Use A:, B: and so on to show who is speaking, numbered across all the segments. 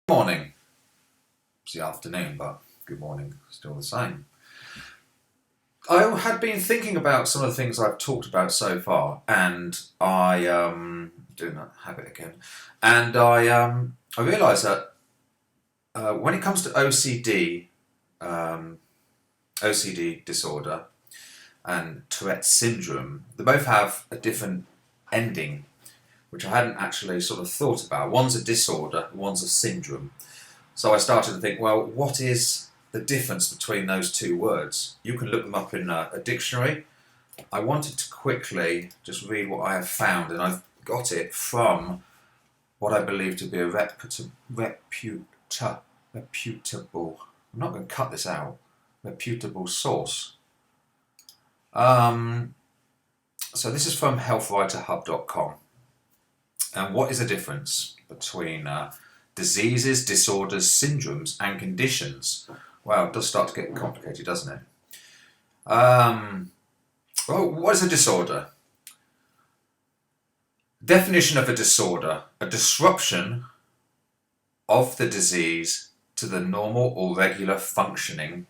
A: Morning. It's the afternoon, but good morning, still the same. I had been thinking about some of the things I've talked about so far, and I doing that habit again, and I realised that when it comes to OCD disorder and Tourette syndrome, they both have a different ending, which I hadn't actually sort of thought about. One's a disorder, one's a syndrome. So I started to think, well, what is the difference between those two words? You can look them up in a dictionary. I wanted to quickly just read what I have found, and I've got it from what I believe to be a reputable, I'm not going to cut this out, reputable source. So this is from healthwriterhub.com. And what is the difference between diseases, disorders, syndromes, and conditions? Well, it does start to get complicated, doesn't it? Well, what is a disorder? Definition of a disorder: a disruption of the disease to the normal or regular functioning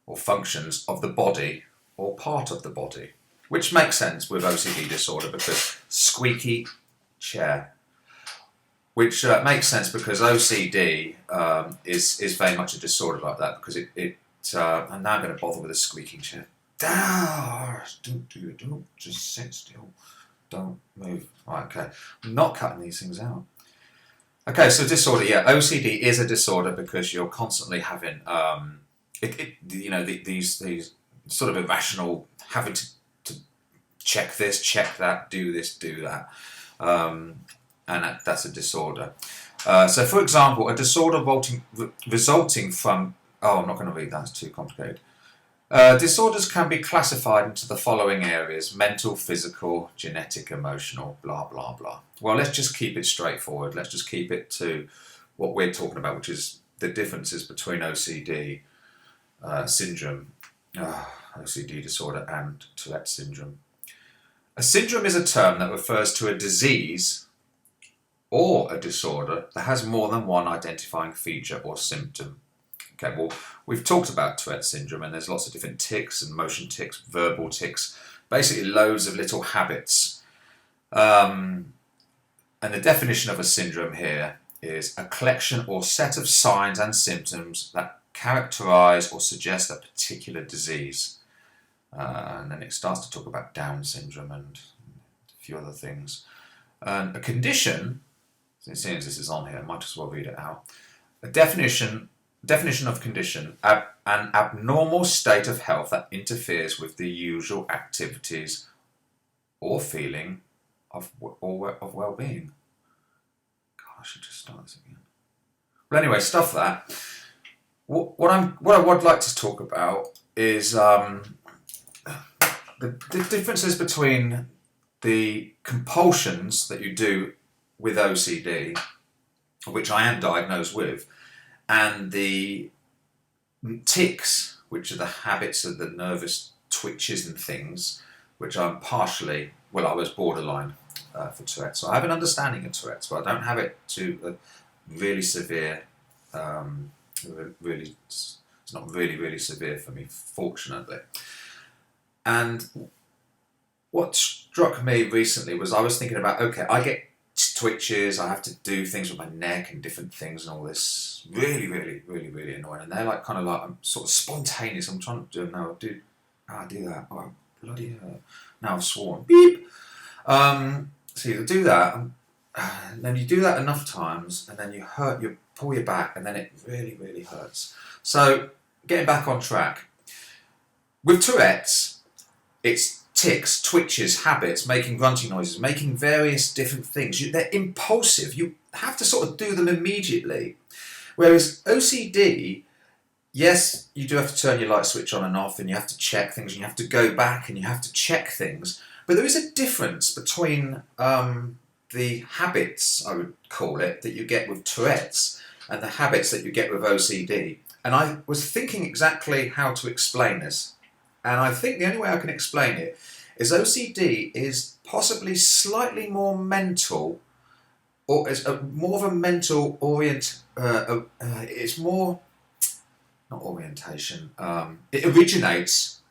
A: or functions of the body or part of the body, which makes sense with OCD disorder because squeaky chair. Which makes sense because OCD is very much a disorder like that because I'm now going to bother with a squeaking chair. Don't just sit still. Don't move. Right, okay. I'm not cutting these things out. Okay, so disorder. Yeah, OCD is a disorder because you're constantly having these sort of irrational having to check this, check that, do this, do that. And that's a disorder. So, for example, a disorder resulting from... Oh, I'm not going to read that, it's too complicated. Disorders can be classified into the following areas: mental, physical, genetic, emotional, blah, blah, blah. Well, let's just keep it straightforward. Let's just keep it to what we're talking about, which is the differences between OCD syndrome, OCD disorder, and Tourette syndrome. A syndrome is a term that refers to a disease or a disorder that has more than one identifying feature or symptom. Okay, well, we've talked about Tourette syndrome, and there's lots of different tics and motion tics, verbal tics, basically loads of little habits. And the definition of a syndrome here is a collection or set of signs and symptoms that characterise or suggest a particular disease. And then it starts to talk about Down syndrome and a few other things. And a condition, seeing as this is on here, I might as well read it out. A definition of condition: an abnormal state of health that interferes with the usual activities or feeling of well-being. God, I should just start this again. Well, anyway, stuff that. What I would like to talk about is the differences between the compulsions that you do with OCD, which I am diagnosed with, and the tics, which are the habits of the nervous twitches and things, which I'm partially, well, I was borderline for Tourette's. So I have an understanding of Tourette's, but I don't have it to a really severe, it's not really severe for me, fortunately. And what struck me recently was I was thinking about, okay, I get twitches, I have to do things with my neck and different things and all this. Really annoying. And they're like kind of like, I'm sort of spontaneous. I'm trying to do now. Do that. Oh, bloody hell. Now I've sworn. Beep. So you do that, and then you do that enough times, and then you pull your back, and then it really hurts. So getting back on track. With Tourette's, it's tics, twitches, habits, making grunting noises, making various different things. They're impulsive. You have to sort of do them immediately. Whereas OCD, yes, you do have to turn your light switch on and off, and you have to check things, and you have to go back, and you have to check things. But there is a difference between the habits, I would call it, that you get with Tourette's and the habits that you get with OCD. And I was thinking exactly how to explain this. And I think the only way I can explain it is OCD is possibly slightly more mental or it's more of a mental it's more not orientation. It originates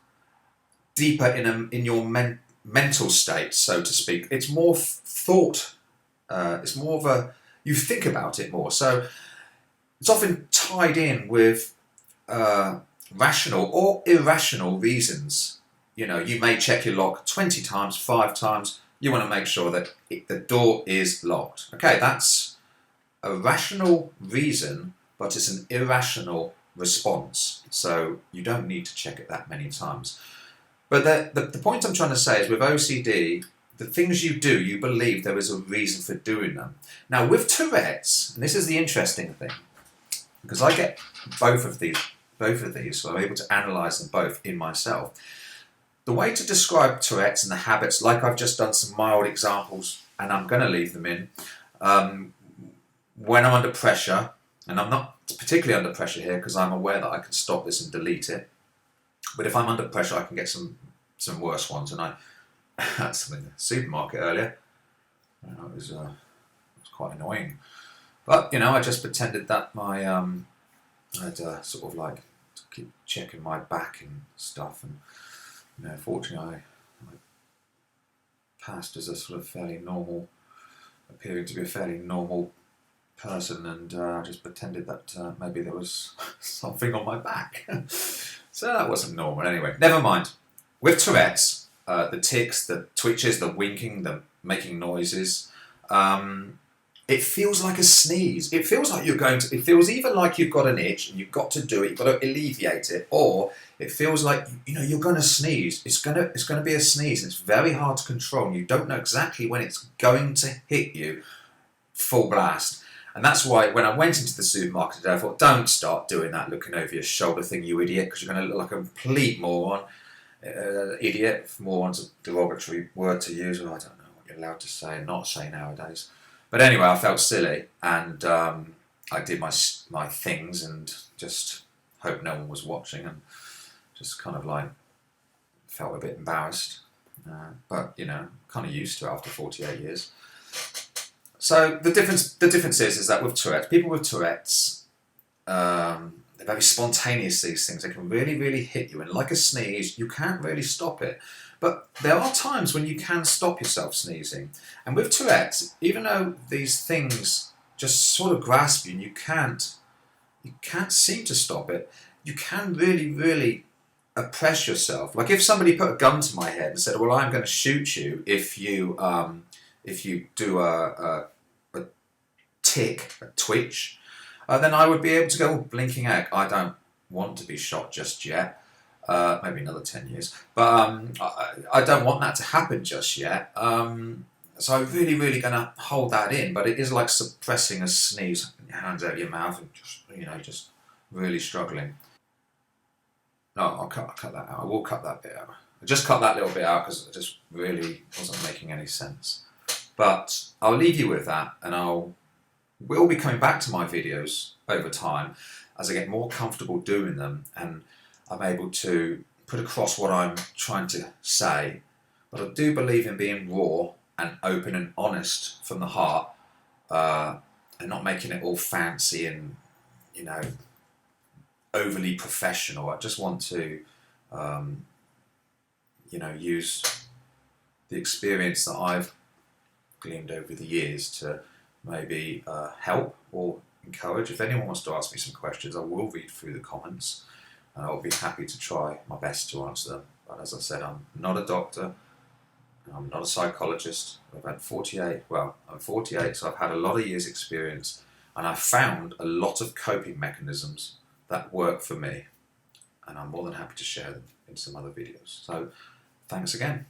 A: deeper in your mental state, so to speak. It's more thought. It's more of a you think about it more. So it's often tied in with rational or irrational reasons. You may check your lock 20 times, 5 times. You want to make sure that the door is locked. Okay, that's a rational reason, but it's an irrational response. So you don't need to check it that many times. But the point I'm trying to say is with OCD, the things you do, you believe there is a reason for doing them. Now with Tourette's, and this is the interesting thing, because I get both of these, so I'm able to analyse them both in myself. The way to describe Tourette's and the habits, like I've just done some mild examples, and I'm going to leave them in, when I'm under pressure, and I'm not particularly under pressure here because I'm aware that I can stop this and delete it, but if I'm under pressure I can get some worse ones, and I had some in the supermarket earlier. It was quite annoying. But, I just pretended that I had sort of like to keep checking my back and stuff, and fortunately I passed as a sort of fairly normal, appearing to be a fairly normal person, and I just pretended that maybe there was something on my back. So that wasn't normal. Anyway, never mind. With Tourette's, the tics, the twitches, the winking, the making noises, it feels like a sneeze. It feels like it feels either like you've got an itch and you've got to do it, you've got to alleviate it, or it feels like, you're going to sneeze. It's going to be a sneeze, and it's very hard to control, and you don't know exactly when it's going to hit you full blast. And that's why when I went into the supermarket today, I thought, don't start doing that looking over your shoulder thing, you idiot, because you're going to look like a complete moron. Idiot, moron's a derogatory word to use, or I don't know what you're allowed to say and not say nowadays. But anyway, I felt silly, and I did my things and just hoped no one was watching, and just kind of like felt a bit embarrassed. But kind of used to it after 48 years. So the difference is that with Tourette's, people with Tourette's, they're very spontaneous, these things. They can really, really hit you, and like a sneeze, you can't really stop it. But there are times when you can stop yourself sneezing. And with Tourette's, even though these things just sort of grasp you and you can't seem to stop it, you can really, really oppress yourself. Like if somebody put a gun to my head and said, well, I'm going to shoot you if you do a tick, a twitch, then I would be able to go blinking out. I don't want to be shot just yet. Maybe another 10 years. But I don't want that to happen just yet. So I'm really, really going to hold that in. But it is like suppressing a sneeze, your hands out of your mouth, and just really struggling. No, I'll cut that out. I will cut that bit out. I just cut that little bit out because it just really wasn't making any sense. But I'll leave you with that, and will be coming back to my videos over time as I get more comfortable doing them, and I'm able to put across what I'm trying to say. But I do believe in being raw and open and honest from the heart, and not making it all fancy and overly professional. I just want to use the experience that I've gleaned over the years to maybe help or encourage. If anyone wants to ask me some questions, I will read through the comments, and I'll be happy to try my best to answer them. But as I said, I'm not a doctor, I'm not a psychologist. I'm 48, so I've had a lot of years experience, and I've found a lot of coping mechanisms that work for me, and I'm more than happy to share them in some other videos. So thanks again.